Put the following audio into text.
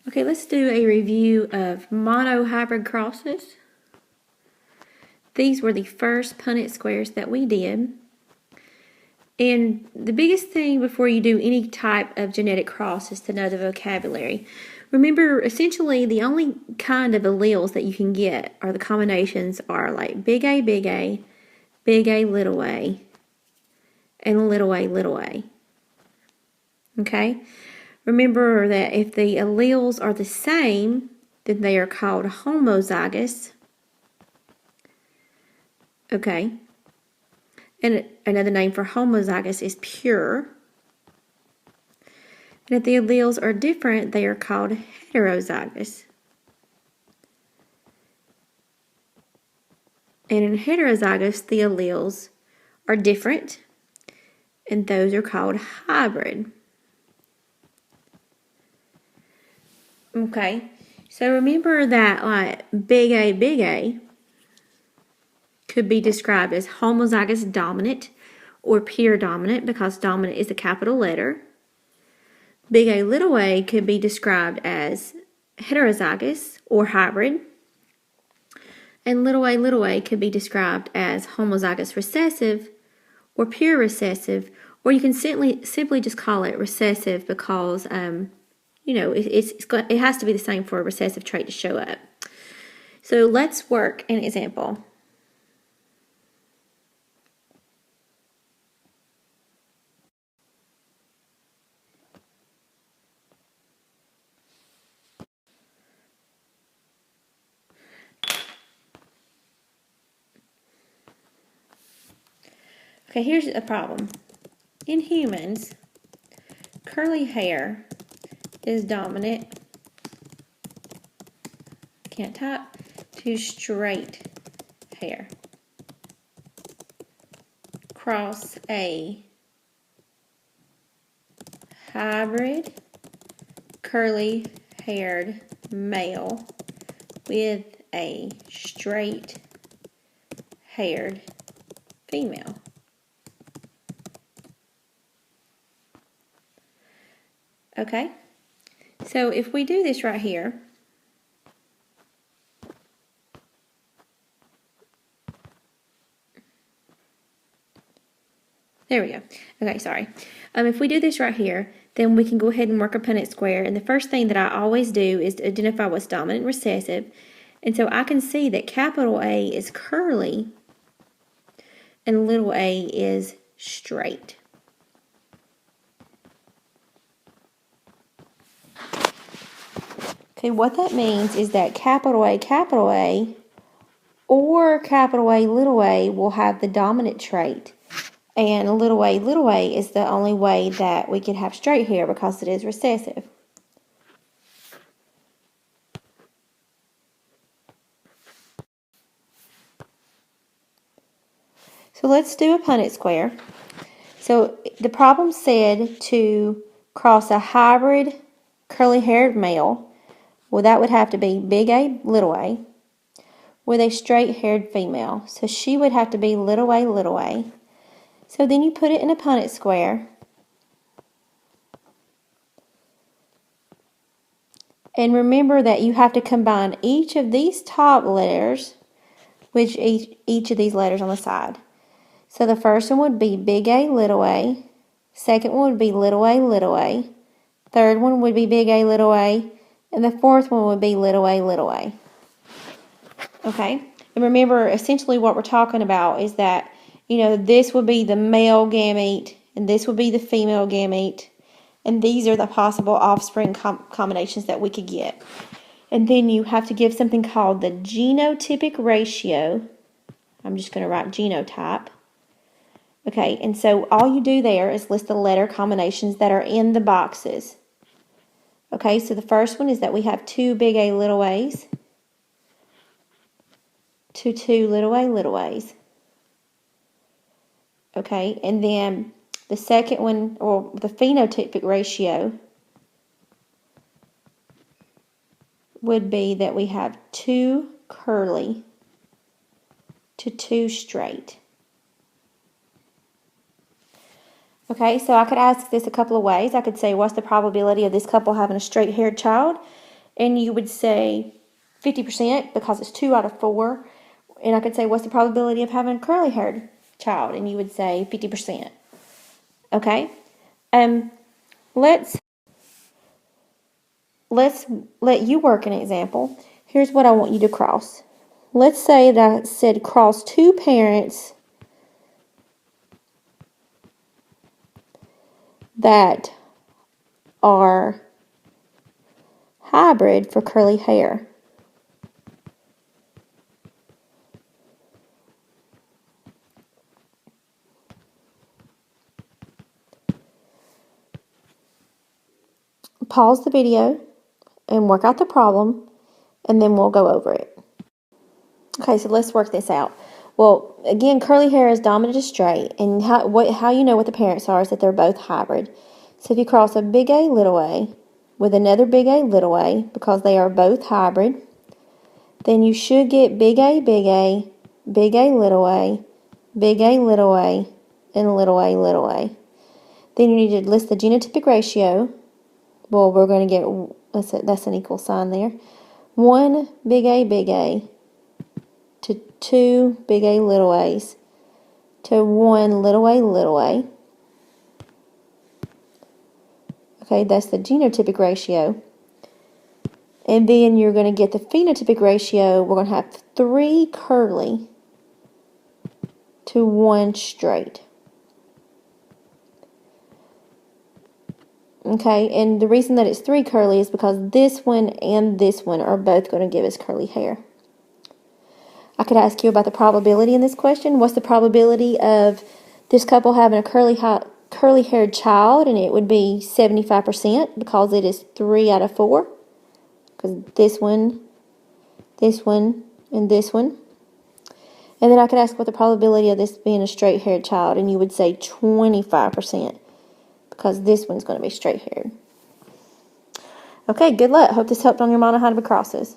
Okay, let's do a review of monohybrid crosses. These were the first Punnett squares that we did. And the biggest thing before you do any type of genetic cross is to know the vocabulary. Remember, essentially, the only kind of alleles that you can get are the combinations are like big A, little a, and little a. Okay? Remember that if the alleles are the same, then they are called homozygous. Okay? And another name for homozygous is pure. And if the alleles are different, they are called heterozygous. And in heterozygous, the alleles are different, and those are called hybrid. Okay, so remember that like big A could be described as homozygous dominant or pure dominant because dominant is a capital letter. Big A little a could be described as heterozygous or hybrid. And little a could be described as homozygous recessive or pure recessive, or you can simply just call it recessive because it has to be the same for a recessive trait to show up. So let's work an example. Okay, here's a problem. In humans, curly hair is dominant, can't type, to straight hair. Cross a hybrid curly haired male with a straight haired female. Okay, so if we do this right here, there we go. Okay, sorry. If we do this right here, then we can go ahead and work a Punnett square. And the first thing that I always do is to identify what's dominant and recessive. And so I can see that capital A is curly and little a is straight. Okay, what that means is that capital A, or capital A, little a will have the dominant trait. And little a is the only way that we could have straight hair because it is recessive. So let's do a Punnett square. So the problem said to cross a hybrid curly-haired male. Well, that would have to be big A, little a, with a straight-haired female. So she would have to be little a. So then you put it in a Punnett square. And remember that you have to combine each of these top letters with each of these letters on the side. So the first one would be big A, little a. Second one would be little a. Third one would be big A, little a. And the fourth one would be little a. Okay? And remember, essentially what we're talking about is that, this would be the male gamete, and this would be the female gamete. And these are the possible offspring combinations that we could get. And then you have to give something called the genotypic ratio. I'm just going to write genotype. Okay, and so all you do there is list the letter combinations that are in the boxes. Okay, so the first one is that we have 2 big A, little a's to 2 little a's. Okay, and then the second one, or the phenotypic ratio, would be that we have 2 curly to 2 straight. Okay, so I could ask this a couple of ways. I could say, what's the probability of this couple having a straight-haired child? And you would say 50% because it's 2 out of 4. And I could say, what's the probability of having a curly-haired child? And you would say 50%. Okay? Let's let you work an example. Here's what I want you to cross. Let's say that I said cross 2 parents that are hybrid for curly hair. Pause the video and work out the problem, and then we'll go over it. Okay, so let's work this out. Well, again, curly hair is dominant to straight, and how you know what the parents are is that they're both hybrid. So if you cross a big A little a with another big A little a, because they are both hybrid, then you should get big A, big A, big A little a, big A little a, and little a little a. Then you need to list the genotypic ratio. Well, we're going to get, that's an equal sign there. 1 big A to 2 big A little a's to 1 little a. Okay, that's the genotypic ratio. And then you're going to get the phenotypic ratio. We're going to have 3 curly to 1 straight. Okay, and the reason that it's 3 curly is because this one and this one are both going to give us curly hair. I could ask you about the probability in this question. What's the probability of this couple having a curly-haired child? And it would be 75% because it is 3 out of 4. Because this one, and this one. And then I could ask what the probability of this being a straight-haired child, and you would say 25%. Because this one's going to be straight-haired. Okay, good luck. Hope this helped on your monohybrid crosses.